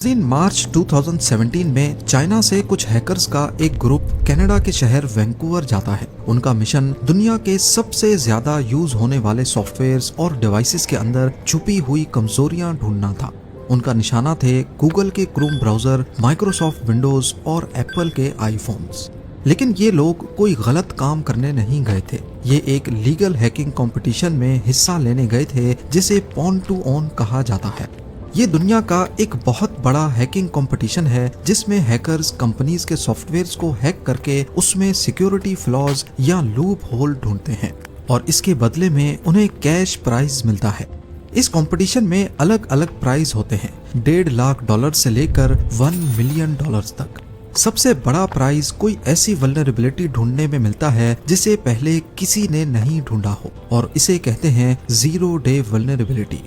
इन मार्च 2017 में चाइना से कुछ हैकर्स का एक ग्रुप कनाडा के शहर वैंकूवर जाता है। उनका मिशन दुनिया के सबसे ज्यादा यूज होने वाले सॉफ्टवेयर्स और डिवाइसेस के अंदर छुपी हुई कमजोरियां ढूंढना था। उनका निशाना थे गूगल के क्रोम ब्राउजर, माइक्रोसॉफ्ट विंडोज और एप्पल के आईफोन्स। लेकिन ये लोग कोई गलत काम करने नहीं गए थे। ये एक लीगल हैकिंग कंपटीशन में हिस्सा लेने गए थे जिसे पॉन टू ऑन कहा जाता है। ये दुनिया का एक बहुत बड़ा हैकिंग कंपटीशन है जिसमें हैकर्स कंपनीज के सॉफ्टवेयर्स को हैक करके उसमें सिक्योरिटी फ्लॉज या लूप होल ढूंढते हैं और इसके बदले में उन्हें कैश प्राइज मिलता है। इस कंपटीशन में अलग अलग प्राइज होते हैं, $1.5 लाख से लेकर $1 मिलियन तक। सबसे बड़ा प्राइज कोई ऐसी वल्नरेबिलिटी ढूंढने में मिलता है जिसे पहले किसी ने नहीं ढूंढा हो और इसे कहते हैं 0 डे वल्नरेबिलिटी।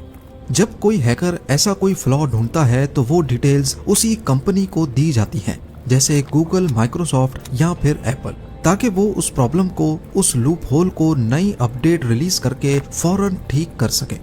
जब कोई हैकर ऐसा कोई फ्लॉ ढूंढता है तो वो डिटेल्स उसी कंपनी को दी जाती हैं, जैसे गूगल, माइक्रोसॉफ्ट या फिर एप्पल, ताकि वो उस प्रॉब्लम को, उस लूप होल को नई अपडेट रिलीज करके फौरन ठीक कर सके।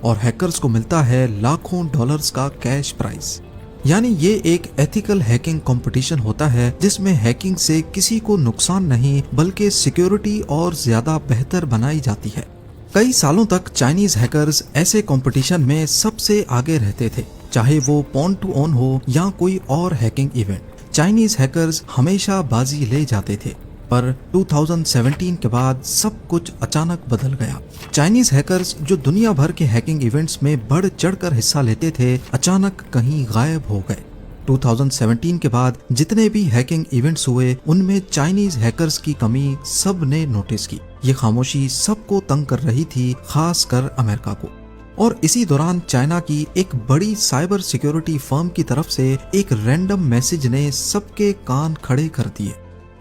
और हैकर्स को मिलता है लाखों डॉलर्स का कैश प्राइज। यानी ये एक एथिकल हैकिंग कंपटीशन होता है जिसमें हैकिंग से किसी को नुकसान नहीं बल्कि सिक्योरिटी और ज्यादा बेहतर बनाई जाती है। कई सालों तक चाइनीज हैकर्स ऐसे कंपटीशन में सबसे आगे रहते थे, चाहे वो पॉन टू ऑन हो या कोई और हैकिंग इवेंट। चाइनीज हैकर्स हमेशा बाजी ले जाते थे, पर 2017 के बाद सब कुछ अचानक बदल गया। चाइनीज हैकर्स जो दुनिया भर के हैकिंग इवेंट्स में बढ़ चढ़कर हिस्सा लेते थे, अचानक कहीं गायब हो गए। 2017 के बाद जितने भी हैकिंग इवेंट्स हुए उनमें चाइनीज हैकर्स की कमी सब ने नोटिस की। ये खामोशी सबको तंग कर रही थी, खासकर अमेरिका को। और इसी दौरान चाइना की एक बड़ी साइबर सिक्योरिटी फर्म की तरफ से एक रैंडम मैसेज ने सबके कान खड़े कर दिए।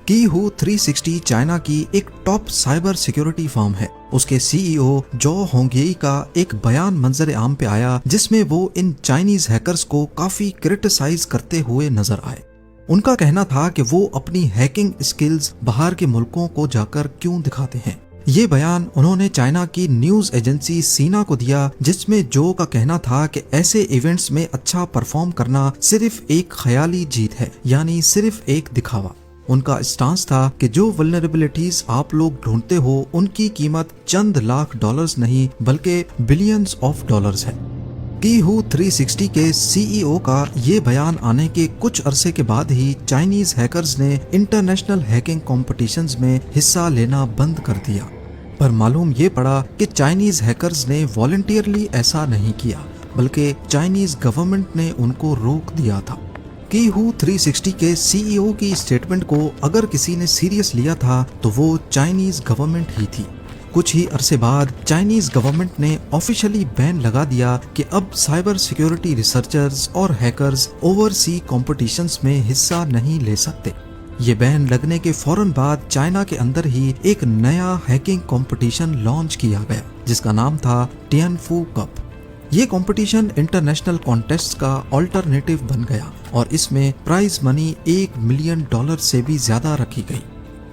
कीहू 360 चाइना की एक टॉप साइबर सिक्योरिटी फर्म है। उसके सीईओ जो होंगयी का एक बयान मंजर आम पे आया जिसमें वो इन चाइनीज हैकर्स को काफी क्रिटिसाइज करते हुए नजर आए। उनका कहना था कि वो अपनी हैकिंग स्किल्स बाहर के मुल्कों को जाकर क्यों दिखाते हैं। ये बयान उन्होंने चाइना की न्यूज एजेंसी सीना को दिया, जिसमें जो का कहना था कि ऐसे इवेंट्स में अच्छा परफॉर्म करना सिर्फ एक ख्याली जीत है, यानी सिर्फ एक दिखावा। उनका स्टांस था कि जो वल्नरेबिलिटीज आप लोग ढूंढते हो उनकी कीमत चंद लाख डॉलर्स नहीं बल्कि बिलियंस ऑफ डॉलर्स है। कीहू 360 के सीईओ का ये बयान आने के कुछ अरसे के बाद ही चाइनीज हैकर्स ने इंटरनेशनल हैकिंग कॉम्पिटिशन्स में हिस्सा लेना बंद कर दिया। पर मालूम ये पड़ा कि चाइनीज हैकर्स ने वॉलंटियरली ऐसा नहीं किया, बल्कि चाइनीज गवर्नमेंट ने उनको रोक दिया था। कीहू 360 के सीईओ की स्टेटमेंट को अगर किसी ने सीरियस लिया था तो वो चाइनीज गवर्नमेंट ही थी। कुछ ही अरसे बाद चाइनीज गवर्नमेंट ने ऑफिशियली बैन लगा दिया कि अब साइबर सिक्योरिटी रिसर्चर्स और हैकर्स ओवरसी कॉम्पिटिशन्स में हिस्सा नहीं ले सकते। ये बैन लगने के फौरन बाद चाइना के अंदर ही एक नया हैकिंग कंपटीशन लॉन्च किया गया जिसका नाम था टियानफू कप। ये कंपटीशन इंटरनेशनल कॉन्टेस्ट का ऑल्टरनेटिव बन गया और इसमें प्राइज मनी $1 मिलियन से भी ज्यादा रखी गई।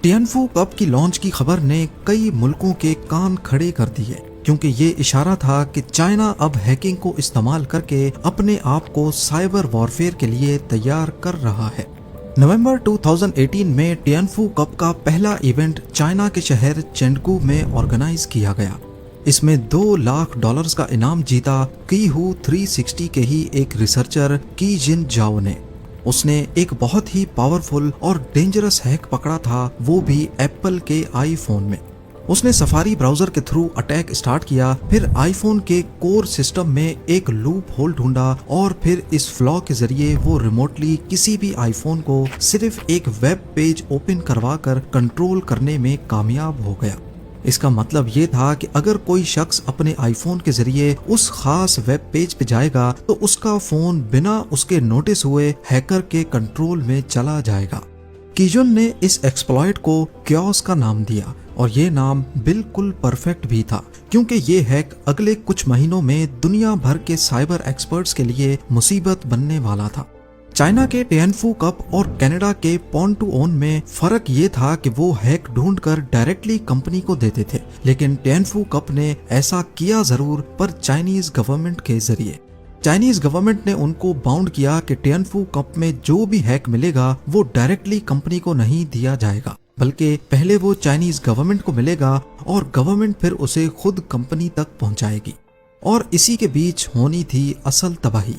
टियानफू कप की लॉन्च की खबर ने कई मुल्कों के कान खड़े कर दिए, क्योंकि ये इशारा था कि चाइना अब हैकिंग को इस्तेमाल करके अपने आप को साइबर वॉरफेयर के लिए तैयार कर रहा है। नवंबर 2018 में टियानफू कप का पहला इवेंट चाइना के शहर चेंगडू में ऑर्गेनाइज किया गया। इसमें $2 लाख का इनाम जीता कीहू 360 के ही एक रिसर्चर की जिन जाओ ने। उसने एक बहुत ही पावरफुल और डेंजरस हैक पकड़ा था, वो भी एप्पल के आईफोन में। उसने सफारी ब्राउजर के थ्रू अटैक स्टार्ट किया, फिर आईफोन के कोर सिस्टम में एक लूप होल ढूंढा और फिर इस फ्लॉ के जरिए वो रिमोटली किसी भी आईफोन को सिर्फ एक वेब पेज ओपन करवाकर कंट्रोल करने में कामयाब हो गया। इसका मतलब ये था कि अगर कोई शख्स अपने आईफोन के जरिए उस खास वेब पेज पे जाएगा तो उसका फोन बिना उसके नोटिस हुए हैकर के कंट्रोल में चला जाएगा। कीजुन ने इस एक्सप्लॉइट को क्योस का नाम दिया और ये नाम बिल्कुल परफेक्ट भी था, क्योंकि ये हैक अगले कुछ महीनों में दुनिया भर के साइबर एक्सपर्ट्स के लिए मुसीबत बनने वाला था। चाइना के टियानफू कप और कनाडा के पॉन टू ऑन में फर्क ये था कि वो हैक ढूंढकर डायरेक्टली कंपनी को देते थे, लेकिन टियानफू कप ने ऐसा किया जरूर, पर चाइनीज गवर्नमेंट के जरिए। चाइनीज गवर्नमेंट ने उनको बाउंड किया कि टिएनफू कप में जो भी हैक मिलेगा वो डायरेक्टली कंपनी को नहीं दिया जाएगा, बल्कि पहले वो चाइनीज गवर्नमेंट को मिलेगा और गवर्नमेंट फिर उसे खुद कंपनी तक पहुंचाएगी। और इसी के बीच होनी थी असल तबाही।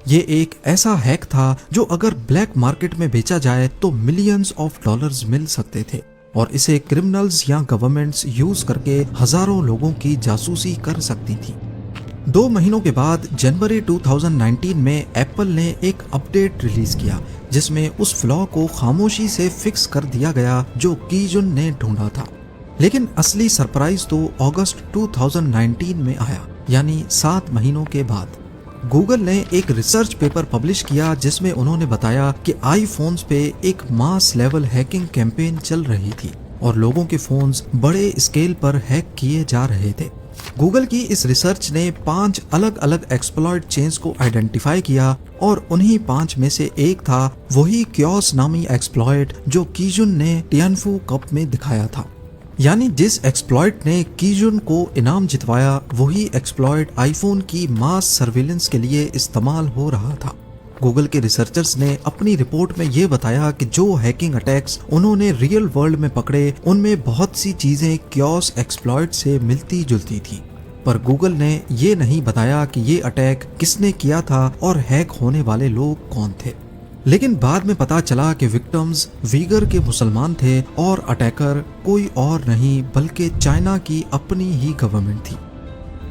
ये एक ऐसा हैक था जो अगर ब्लैक मार्केट में बेचा जाए तो मिलियंस ऑफ डॉलर्स मिल सकते थे और इसे क्रिमिनल्स या गवर्नमेंट्स यूज करके हजारों लोगों की जासूसी कर सकती थी। 2 महीनों के बाद जनवरी 2019 में एप्पल ने एक अपडेट रिलीज किया जिसमें उस फ्लॉ को खामोशी से फिक्स कर दिया गया जो कीजुन ने ढूंढा था। लेकिन असली सरप्राइज तो अगस्त 2019 में आया, यानी 7 महीनों के बाद। गूगल ने एक रिसर्च पेपर पब्लिश किया जिसमें उन्होंने बताया कि आईफोन्स पे एक मास लेवल हैकिंग कैंपेन चल रही थी और लोगों के फोन्स बड़े स्केल पर हैक किए जा रहे थे। गूगल की इस रिसर्च ने 5 अलग अलग एक्सप्लॉइट चेन्स को आइडेंटिफाई किया और उन्हीं 5 में से एक था वही क्योस नामी एक्सप्लॉइट जो कीजुन ने टिएनफू कप में दिखाया था। यानी जिस एक्सप्लॉइट ने कीजुन को इनाम जितवाया वही एक्सप्लॉइट आईफोन की मास सर्विलेंस के लिए इस्तेमाल हो रहा था। गूगल के रिसर्चर्स ने अपनी रिपोर्ट में ये बताया कि जो हैकिंग अटैक्स उन्होंने रियल वर्ल्ड में पकड़े उनमें बहुत सी चीजें क्योस एक्सप्लॉइट से मिलती जुलती थी, पर गूगल ने ये नहीं बताया कि ये अटैक किसने किया था और हैक होने वाले लोग कौन थे। लेकिन बाद में पता चला कि विक्टिम्स वीगर के मुसलमान थे और अटैकर कोई और नहीं बल्कि चाइना की अपनी ही गवर्नमेंट थी।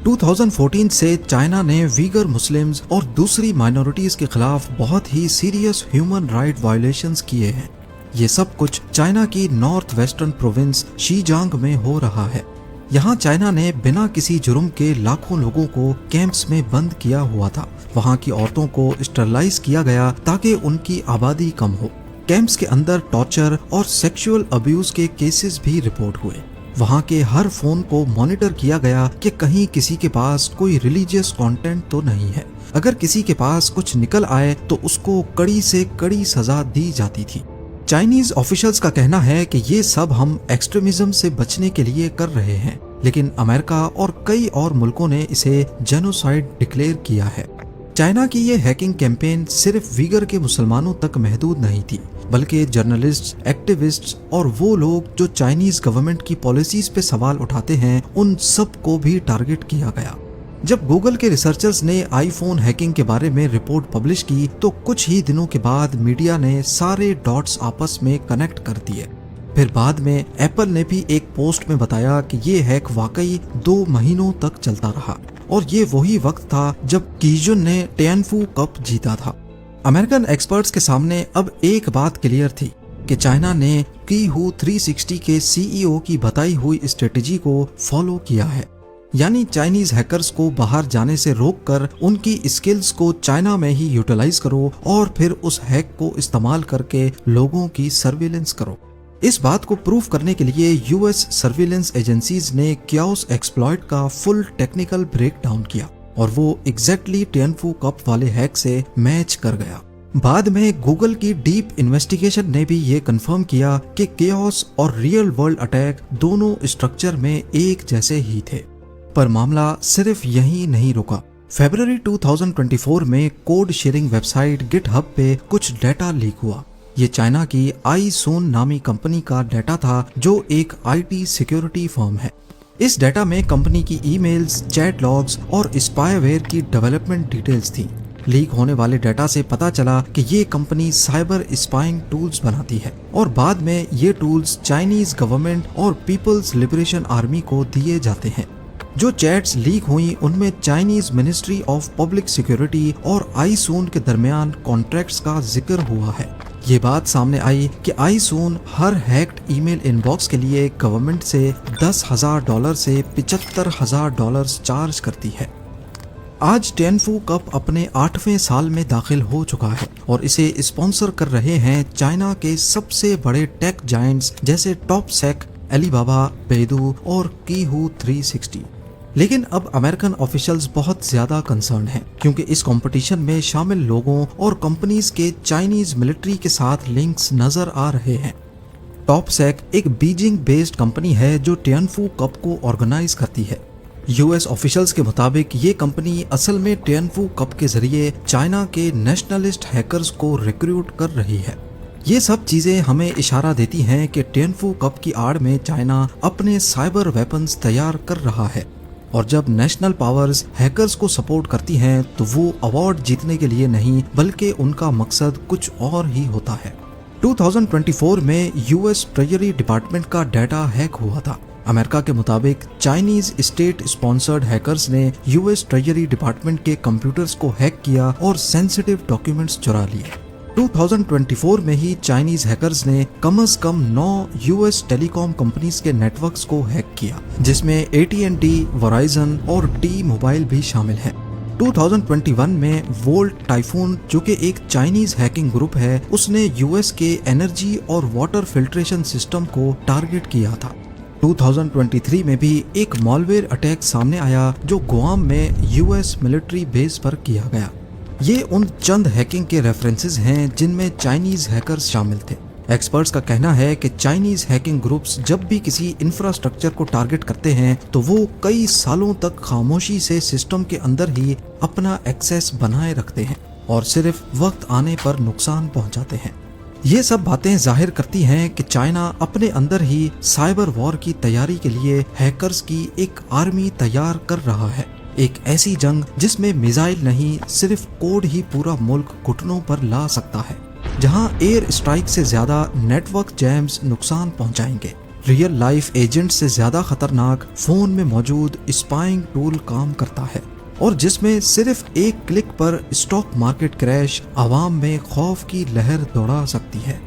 2014 से चाइना ने वीगर मुस्लिम्स और दूसरी माइनॉरिटीज के खिलाफ बहुत ही सीरियस ह्यूमन राइट वायलेशंस किए हैं। ये सब कुछ चाइना की नॉर्थ वेस्टर्न प्रोविंस शीजांग में हो रहा है। यहाँ चाइना ने बिना किसी जुर्म के लाखों लोगों को कैंप्स में बंद किया हुआ था। वहाँ की औरतों को स्टरलाइज किया गया ताकि उनकी आबादी कम हो। कैंप्स के अंदर टॉर्चर और सेक्सुअल अब्यूज के केसेस भी रिपोर्ट हुए। वहाँ के हर फोन को मॉनिटर किया गया कि कहीं किसी के पास कोई रिलीजियस कंटेंट तो नहीं है। अगर किसी के पास कुछ निकल आए तो उसको कड़ी से कड़ी सजा दी जाती थी। चाइनीज ऑफिशियल्स का कहना है कि ये सब हम एक्सट्रीमिज्म से बचने के लिए कर रहे हैं, लेकिन अमेरिका और कई और मुल्कों ने इसे जेनोसाइड डिक्लेयर किया है। चाइना की ये हैकिंग कैंपेन सिर्फ वीगर के मुसलमानों तक महदूद नहीं थी, बल्कि जर्नलिस्ट, एक्टिविस्ट्स और वो लोग जो चाइनीज गवर्नमेंट की पॉलिसीज पे सवाल उठाते हैं उन सब को भी टारगेट किया गया। जब गूगल के रिसर्चर्स ने आईफोन हैकिंग के बारे में रिपोर्ट पब्लिश की तो कुछ ही दिनों के बाद मीडिया ने सारे डॉट्स आपस में कनेक्ट कर दिए। फिर बाद में एप्पल ने भी एक पोस्ट में बताया कि ये हैक वाकई 2 महीनों तक चलता रहा और ये वही वक्त था जब कीजुन ने टिएनफू कप जीता था। अमेरिकन एक्सपर्ट्स के सामने अब एक बात क्लियर थी कि चाइना ने कीहू 360 के सीईओ की बताई हुई स्ट्रेटेजी को फॉलो किया है, यानी चाइनीज हैकर्स को बाहर जाने से रोककर उनकी स्किल्स को चाइना में ही यूटिलाइज करो और फिर उस हैक को इस्तेमाल करके लोगों की सर्विलेंस करो। इस बात को प्रूफ करने के लिए यूएस सर्विलेंस एजेंसीज ने क्योस एक्सप्लॉइट का फुल टेक्निकल ब्रेकडाउन किया और वो एग्जैक्टली टिएनफू कप वाले हैक से मैच कर गया। बाद में गूगल की डीप इन्वेस्टिगेशन ने भी ये कंफर्म किया कि केओस और रियल वर्ल्ड अटैक दोनों स्ट्रक्चर में एक जैसे ही थे। पर मामला सिर्फ यही नहीं रुका। फरवरी 2024 में कोड शेयरिंग वेबसाइट गिटहब पे कुछ डाटा लीक हुआ। ये चाइना की आईसून नामी कंपनी का डाटा था जो एक आईटी सिक्योरिटी फर्म है। इस डाटा में कंपनी की ईमेल्स, चैट लॉग्स और स्पाईवेयर की डेवलपमेंट डिटेल्स थी। लीक होने वाले डाटा से पता चला कि ये कंपनी साइबर स्पाइंग टूल्स बनाती है और बाद में ये टूल्स चाइनीज गवर्नमेंट और पीपल्स लिबरेशन आर्मी को दिए जाते हैं। जो चैट्स लीक हुई उनमें Chinese ministry of public security और आईसून के दरमियान कॉन्ट्रैक्ट्स का जिक्र हुआ है। ये बात सामने आई कि आईसून हर हैक्ड ईमेल इनबॉक्स के लिए गवर्नमेंट से $10,000 से $75,000 चार्ज करती है। आज टिएनफू कप अपने 8वें साल में दाखिल हो चुका है और इसे स्पॉन्सर कर रहे हैं चाइना के सबसे बड़े टेक जायंट्स जैसे टॉपसेक, एलीबाबा, बेइडू और कीहू 360। लेकिन अब अमेरिकन ऑफिशियल्स बहुत ज्यादा कंसर्न हैं क्योंकि इस कंपटीशन में शामिल लोगों और कंपनीज के चाइनीज मिलिट्री के साथ लिंक्स नजर आ रहे हैं। टॉपसेक एक बीजिंग बेस्ड कंपनी है जो टिएनफू कप को ऑर्गेनाइज करती है। यूएस ऑफिशियल्स के मुताबिक ये कंपनी असल में टिएनफू कप के जरिए चाइना के नेशनलिस्ट हैकर्स को रिक्रूट कर रही है। ये सब चीजें हमें इशारा देती हैं कि टिएनफू कप की आड़ में चाइना अपने साइबर वेपन्स तैयार कर रहा है, और जब नेशनल पावर्स हैकर्स को सपोर्ट करती हैं तो वो अवार्ड जीतने के लिए नहीं बल्कि उनका मकसद कुछ और ही होता है। 2024 में यूएस ट्रेजरी डिपार्टमेंट का डाटा हैक हुआ था। अमेरिका के मुताबिक चाइनीज स्टेट स्पॉन्सर्ड हैकर्स ने यूएस ट्रेजरी डिपार्टमेंट के कंप्यूटर्स को हैक किया और सेंसिटिव डॉक्यूमेंट्स चुरा लिए। 2024 में ही चाइनीज हैकर्स ने कम से कम 9 यूएस टेलीकॉम कंपनीज के नेटवर्क्स को हैक किया, जिसमें AT&T, वराइजन और T-Mobile भी शामिल हैं। 2021 में वोल्ट टाइफून, जो कि एक चाइनीज हैकिंग ग्रुप है, उसने यूएस के एनर्जी और वाटर फिल्ट्रेशन सिस्टम को टारगेट किया था। 2023 में भी एक मॉलवेयर अटैक सामने आया जो गुआम में यूएस मिलिट्री बेस पर किया गया। ये उन चंद हैकिंग के रेफरेंसेस हैं जिनमें चाइनीज हैकर्स शामिल थे। एक्सपर्ट्स का कहना है कि चाइनीज हैकिंग ग्रुप्स जब भी किसी इंफ्रास्ट्रक्चर को टारगेट करते हैं तो वो कई सालों तक खामोशी से सिस्टम के अंदर ही अपना एक्सेस बनाए रखते हैं और सिर्फ वक्त आने पर नुकसान पहुंचाते हैं। ये सब बातें जाहिर करती हैं कि चाइना अपने अंदर ही साइबर वॉर की तैयारी के लिए हैकर्स की एक आर्मी तैयार कर रहा है। एक ऐसी जंग जिसमें मिसाइल नहीं, सिर्फ कोड ही पूरा मुल्क घुटनों पर ला सकता है, जहां एयर स्ट्राइक से ज्यादा नेटवर्क जैम्स नुकसान पहुंचाएंगे। रियल लाइफ एजेंट से ज्यादा खतरनाक फोन में मौजूद स्पाइंग टूल काम करता है, और जिसमें सिर्फ एक क्लिक पर स्टॉक मार्केट क्रैश आवाम में खौफ की लहर दौड़ा सकती है।